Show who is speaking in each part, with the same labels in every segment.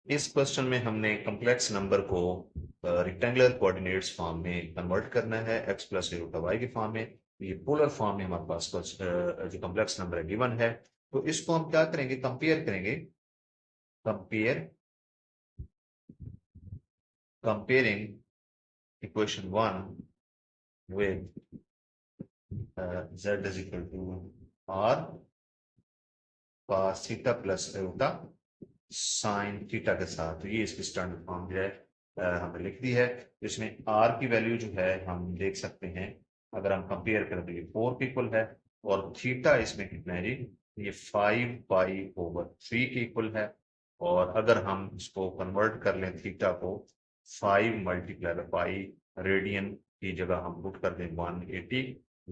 Speaker 1: इस क्वेश्चन में हमने कम्प्लेक्स नंबर को रेक्टेंगुलर कोऑर्डिनेट्स फॉर्म में कन्वर्ट करना है, x प्लस रूट वाई के फॉर्म में। ये पोलर फॉर्म में हमारे पास जो कम्प्लेक्स नंबर है गिवन है, तो इसको हम क्या करेंगे, कंपेयर करेंगे। Comparing equation 1 with z is equal to r cos theta plus iota sine theta के साथ। तो ये इसकी स्टैंडर्ड फॉर्म जो है हमने लिख दी है। इसमें r की वैल्यू जो है हम देख सकते हैं, अगर हम कंपेयर करें तो ये 4 के इक्वल है, और थीटा इसमें कितना है जी, ये 5 पाई ओवर 3 के इक्वल है। और अगर हम इसको कन्वर्ट कर लें थीटा को 5 मल्टीप्लाई बाई पाई रेडियन की जगह हम पुट कर दें 180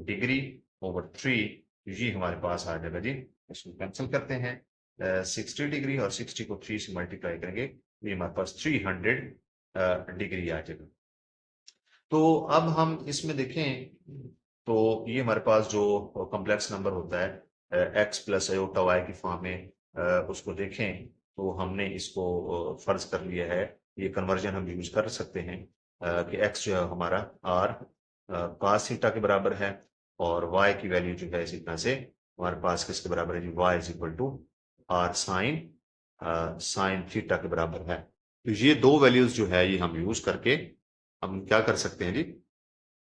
Speaker 1: डिग्री ओवर 3, ये हमारे पास आ जाएगा जी। इसको कैंसिल करते हैं, 60 डिग्री और 60 को 3 से मल्टीप्लाई करेंगे, ये हमारे पास 300 डिग्री आ जाएगा। तो अब हम इसमें देखें तो ये हमारे पास जो कॉम्प्लेक्स नंबर होता है एक्स प्लस आयोटा वाई की फॉर्म में, उसको देखें तो हमने इसको फर्ज कर लिया है, ये कन्वर्जन हम यूज कर सकते हैं कि एक्स जो है हमारा आर cos थीटा के बराबर है, और वाई की वैल्यू जो है इसी तरह से हमारे पास किसके बराबर है जी, Y is equal to R sine theta के बराबर है। तो ये दो वैल्यूज जो है ये हम यूज करके हम क्या कर सकते हैं जी,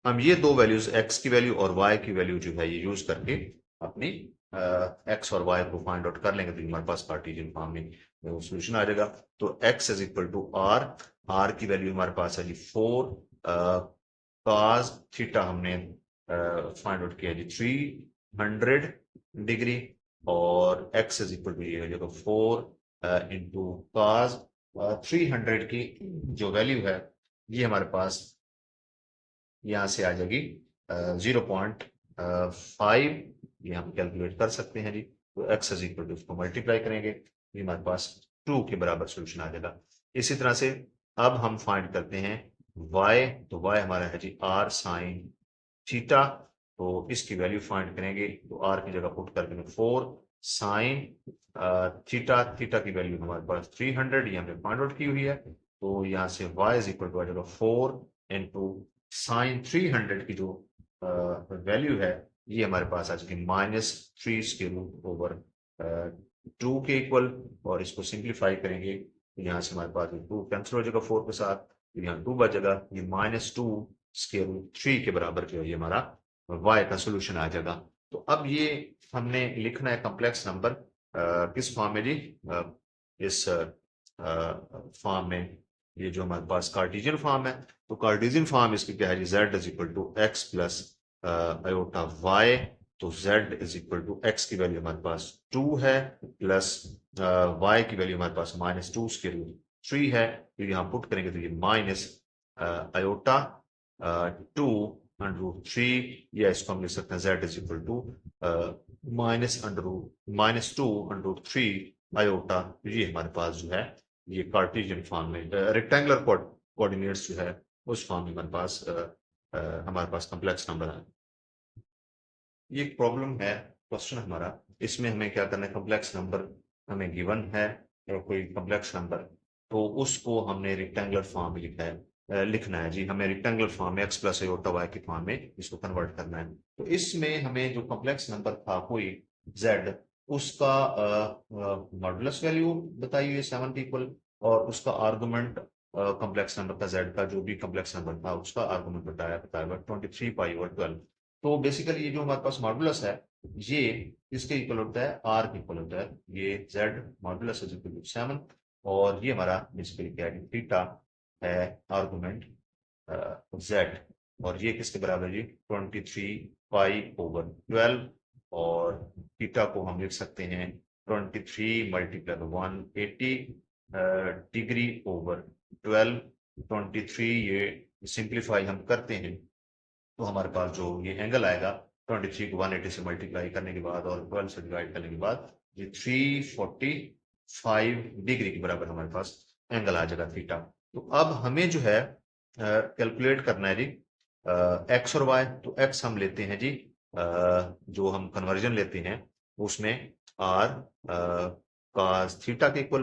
Speaker 1: हम ये दो वैल्यूज एक्स की वैल्यू और वाई की वैल्यू जो है ये यूज करके अपनी एक्स और वाई को फाइंड आउट कर लेंगे, तो हमारे पास कार्टेशियन फॉर्म में सोल्यूशन आ जाएगा। तो x is equal to r, r की वैल्यू हमारे पास है जी 4 cos थीटा हमने फाइंड आउट किया जी 300 डिग्री, और x इज इक्वल टू ये हो जाएगा 4 इंटू cos 300 की जो वैल्यू है ये हमारे पास यहां से आ जाएगी 0.5, ये हम कैलकुलेट कर सकते हैं जी। तो x इज इक्वल टू उसको मल्टीप्लाई करेंगे, ये हमारे पास 2 के बराबर सोल्यूशन आ जाएगा। इसी तरह से अब हम फाइंड करते हैं y, तो y हमारा है जी r साइन थीटा, तो इसकी वैल्यू फाइंड करेंगे, तो r की जगह पुट कर देंगे 4 साइन थीटा, थीटा की वैल्यू हमारे पास 300, ये हमने फाइंड आउट की हुई है। तो यहाँ से y इज इक्वल टू आ जाएगा 4 इंटू साइन 300 की जो वैल्यू है ये हमारे पास आ जाएगी -3 के रूट ओवर 2 के इक्वल, और इसको सिंप्लीफाई करेंगे तो यहाँ से हमारे पास 2 कैंसिल हो जाएगा 4 के साथ, तो यहाँ 2 बच जाएगा, ये -2 स्केयर रूट 3 के बराबर जो है ये हमारा y का सोल्यूशन आ जाएगा। तो अब ये हमने लिखना है कॉम्प्लेक्स नंबर किस फॉर्म में जी, इस फॉर्म में, ये जो हमारे पास कार्टेशियन फॉर्म है। तो कार्टेशियन फॉर्म इसकी क्या है जी, z is equal to x plus iota y, तो z is equal to x की वैल्यू हमारे पास 2 है, प्लस y की वैल्यू हमारे पास -2 के रूट 3 है, तो यहाँ पुट करेंगे तो ये माइनस आयोटा 2 अंडर रूट 3, या इसको हम लिख सकते हैं z is equal to -2 under root 3 iota, ये हमारे पास जो है ये कार्टेशियन फॉर्म में रेक्टेंगुलर कोऑर्डिनेट्स जो है उस फॉर्म में हमारे पास कॉम्प्लेक्स नंबर है। ये एक प्रॉब्लम है क्वेश्चन हमारा, इसमें हमें क्या करना है, कॉम्प्लेक्स नंबर हमें गिवन है और कोई कॉम्प्लेक्स नंबर, तो उसको हमने रेक्टेंगुलर फॉर्म में लिखना है जी, हमें रेक्टेंगुलर फॉर्म में एक्स प्लस आयोटा वाई के फॉर्म में इसको कन्वर्ट करना है। तो इसमें हमें जो कॉम्प्लेक्स नंबर था कोई z, उसका मॉडुलस वैल्यू बताई हुई है 7 इक्वल, और उसका आर्गुमेंट कॉम्प्लेक्स नंबर का z का जो भी कॉम्प्लेक्स नंबर था उसका आर्गुमेंट बताया हुआ 23 पाई ओवर 12। तो बेसिकली ये जो हमारे पास मॉडुलस है ये इसके इक्वल होता है r के इक्वल होता है, ये z modulus is equal to 7, और ये हमारा बेसिकली क्या है, थीटा है आर्गुमेंट z, और ये किसके बराबर है जी 23 पाई ओवर 12, और थीटा को हम लिख सकते हैं 23 मल्टीप्लाई 180 डिग्री ओवर 12, 23 ये सिंप्लीफाई हम करते हैं तो हमारे पास जो ये एंगल आएगा 23 को 180 से मल्टीप्लाई करने के बाद और 12 से डिवाइड करने के बाद ये 345 डिग्री के बराबर हमारे पास एंगल आ जाएगा थीटा। तो अब हमें जो है कैलकुलेट करना है जी एक्स और वाई। तो एक्स हम लेते हैं जी जो हम कन्वर्जन लेते हैं उसमें आर cos थीटा के equal,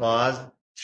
Speaker 1: cos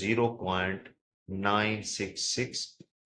Speaker 1: 0.966،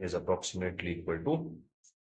Speaker 1: is approximately equal to،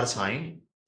Speaker 1: r sin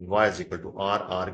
Speaker 1: y is equal to r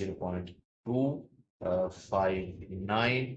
Speaker 1: 0.259،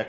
Speaker 1: x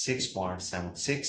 Speaker 1: 6.76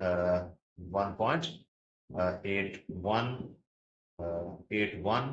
Speaker 1: 1.81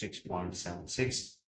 Speaker 1: 6.76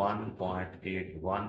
Speaker 1: 1.81